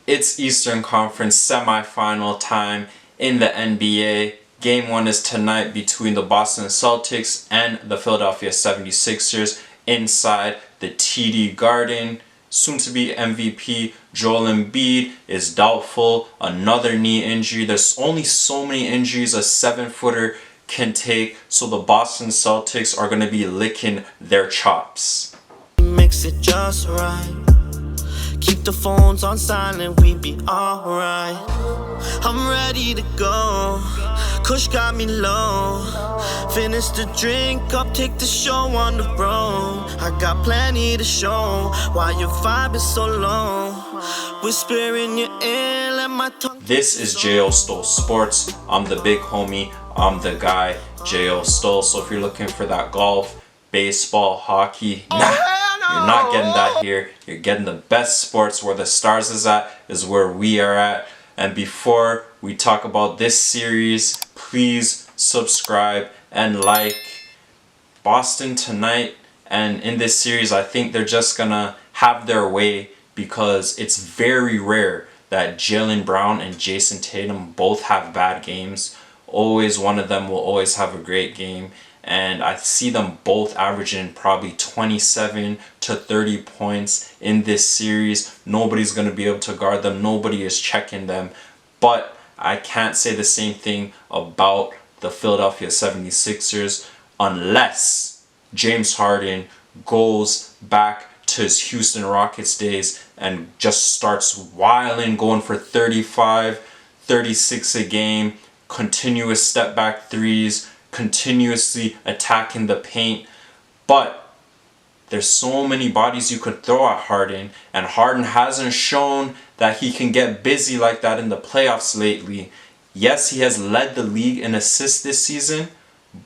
It's Eastern Conference semifinal time in the NBA. Game 1 is tonight between the Boston Celtics and the Philadelphia 76ers inside the TD Garden. Soon to be MVP Joel Embiid is doubtful. Another knee injury. There's only so many injuries a 7-footer can take, so the Boston Celtics are going to be licking their chops. Mix it just right. Keep the phones on silent, we be alright. I'm ready to go. Kush got me low. Finish the drink up, take the show on the road. I got plenty to show. Why your vibe is so low? Whisper in your ear, let my tongue. This is Jayo Sto Sports. I'm the big homie. I'm the guy, Jayo Sto. So if you're looking for that golf, baseball, hockey, you're not getting that here. You're getting the best sports. Where the stars is where we are at. And before we talk about this series, please subscribe and like. Boston tonight and in this series, I think they're just gonna have their way because it's very rare that Jaylen Brown and Jayson Tatum both have bad games. Always one of them will always have a great game. And I see them both averaging probably 27 to 30 points in this series. Nobody's going to be able to guard them. Nobody is checking them. But I can't say the same thing about the Philadelphia 76ers unless James Harden goes back to his Houston Rockets days and just starts wilding, going for 35, 36 a game, continuous step back threes, continuously attacking the paint. But there's so many bodies you could throw at Harden, and Harden hasn't shown that he can get busy like that in the playoffs lately. Yes, he has led the league in assists this season,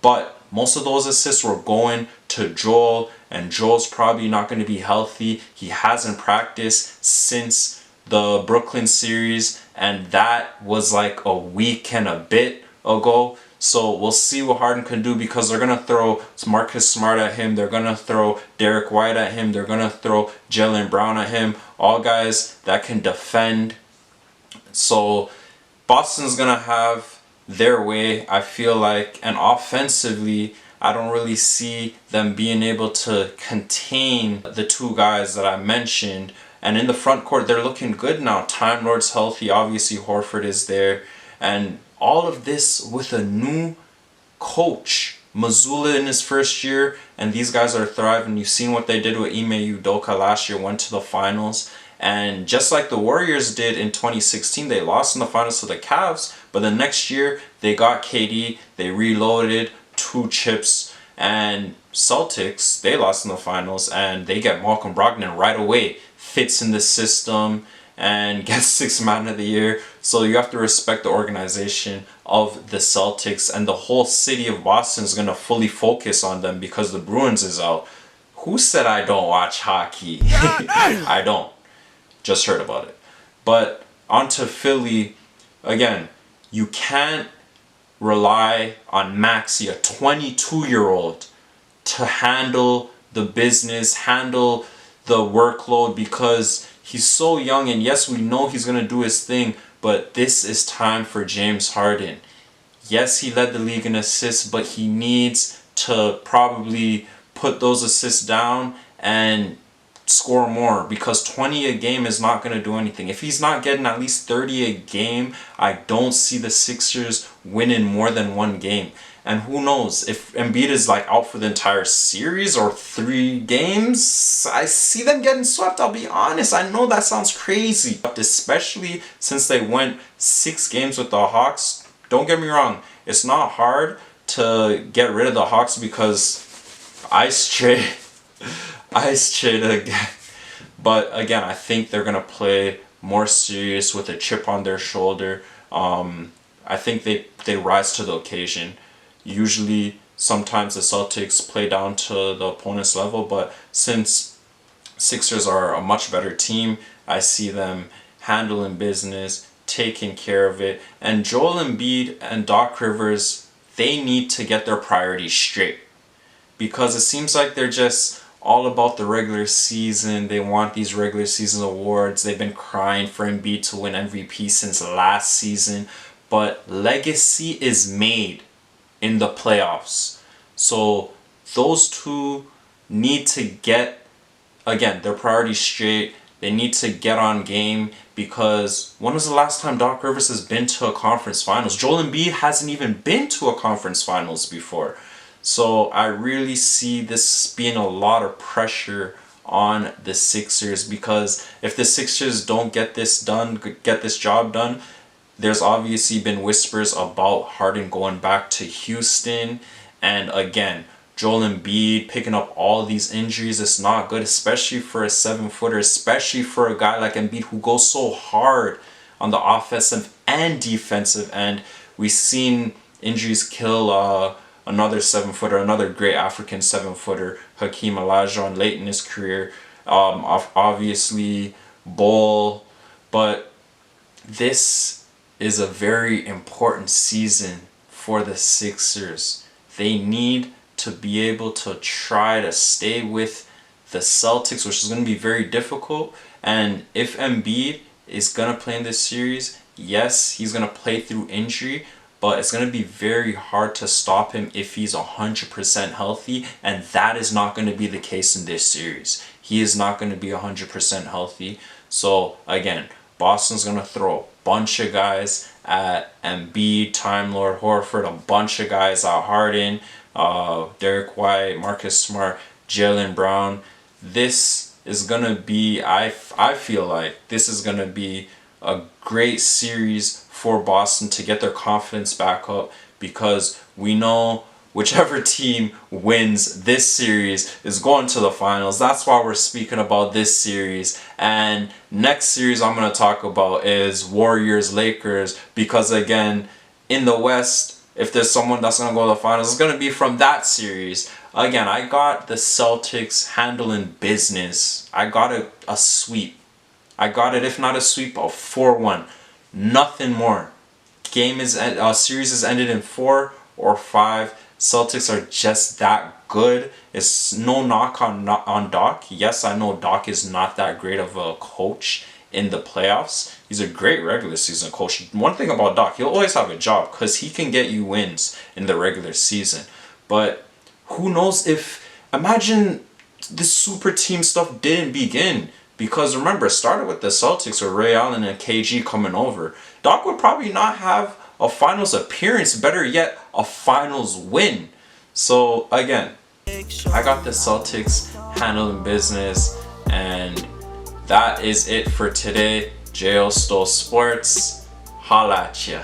but most of those assists were going to Joel, and Joel's probably not going to be healthy. He hasn't practiced since the Brooklyn series, and that was like a week and a bit ago. So we'll see what Harden can do because they're going to throw Marcus Smart at him. They're going to throw Derek White at him. They're going to throw Jaylen Brown at him. All guys that can defend. So Boston's going to have their way, I feel like. And offensively, I don't really see them being able to contain the two guys that I mentioned. And in the front court, they're looking good now. Time Lord's healthy. Obviously, Horford is there. And all of this with a new coach. Mazzulla in his first year, and these guys are thriving. You've seen what they did with Ime Udoka last year, went to the finals. And just like the Warriors did in 2016, they lost in the finals to the Cavs. But the next year, they got KD, they reloaded 2 chips. And Celtics, they lost in the finals, and they get Malcolm Brogdon right away. Fits in the system and gets 6th Man of the Year. So you have to respect the organization of the Celtics, and the whole city of Boston is going to fully focus on them because the Bruins is out. Who said I don't watch hockey? I don't. Just heard about it. But on to Philly. Again, you can't rely on Maxey, a 22-year-old, to handle the business, handle the workload, because he's so young. And yes, we know he's going to do his thing, but this is time for James Harden. Yes, he led the league in assists, but he needs to probably put those assists down and score more, because 20 a game is not going to do anything. If he's not getting at least 30 a game, I don't see the Sixers winning more than one game. And who knows, if Embiid is like out for the entire series or 3 games, I see them getting swept. I'll be honest. I know that sounds crazy, especially since they went 6 games with the Hawks. Don't get me wrong, it's not hard to get rid of the Hawks because ice trade again. But again, I think they're gonna play more serious with a chip on their shoulder. I think they rise to the occasion. Usually, sometimes the Celtics play down to the opponent's level, but since Sixers are a much better team, I see them handling business, taking care of it. And Joel Embiid and Doc Rivers, they need to get their priorities straight, because it seems like they're just all about the regular season. They want these regular season awards. They've been crying for Embiid to win MVP since last season. But legacy is made in the playoffs. So those two need to get, again, their priorities straight. They need to get on game, because when was the last time Doc Rivers has been to a conference finals? Joel Embiid hasn't even been to a conference finals before. So I really see this being a lot of pressure on the Sixers, because if the Sixers don't get this job done, there's obviously been whispers about Harden going back to Houston. And again, Joel Embiid picking up all these injuries is not good, especially for a 7-footer, especially for a guy like Embiid who goes so hard on the offensive and defensive end. We've seen injuries kill another 7-footer, another great African 7-footer, Hakeem Olajuwon, late in his career. Obviously, Bol. But this is a very important season for the Sixers. They need to be able to try to stay with the Celtics, which is going to be very difficult. And if Embiid is going to play in this series, yes, he's going to play through injury, but it's going to be very hard to stop him if he's 100% healthy, and that is not going to be the case in this series. He is not going to be 100% healthy. So again, Boston's going to throw a bunch of guys at Embiid, Time Lord Horford, a bunch of guys at Harden, Derek White, Marcus Smart, Jaylen Brown. This is going to be, I feel like this is going to be a great series for Boston to get their confidence back up, because we know whichever team wins this series is going to the finals. That's why we're speaking about this series. And next series I'm going to talk about is Warriors-Lakers, because again, in the West, if there's someone that's going to go to the finals, it's going to be from that series. Again, I got the Celtics handling business. I got a sweep. I got it, if not a sweep, a 4-1. Nothing more. Series is ended in 4 or 5. Celtics are just that good. It's no knock on Doc. Yes, I know Doc is not that great of a coach in the playoffs. He's a great regular season coach. One thing about Doc, he'll always have a job because he can get you wins in the regular season. But who knows if, imagine this super team stuff didn't begin. Because remember, it started with the Celtics with Ray Allen and KG coming over. Doc would probably not have a finals appearance, better yet, a finals win. So again, I got the Celtics handling business, and that is it for today. Jayo Sto Sports. Holla at ya.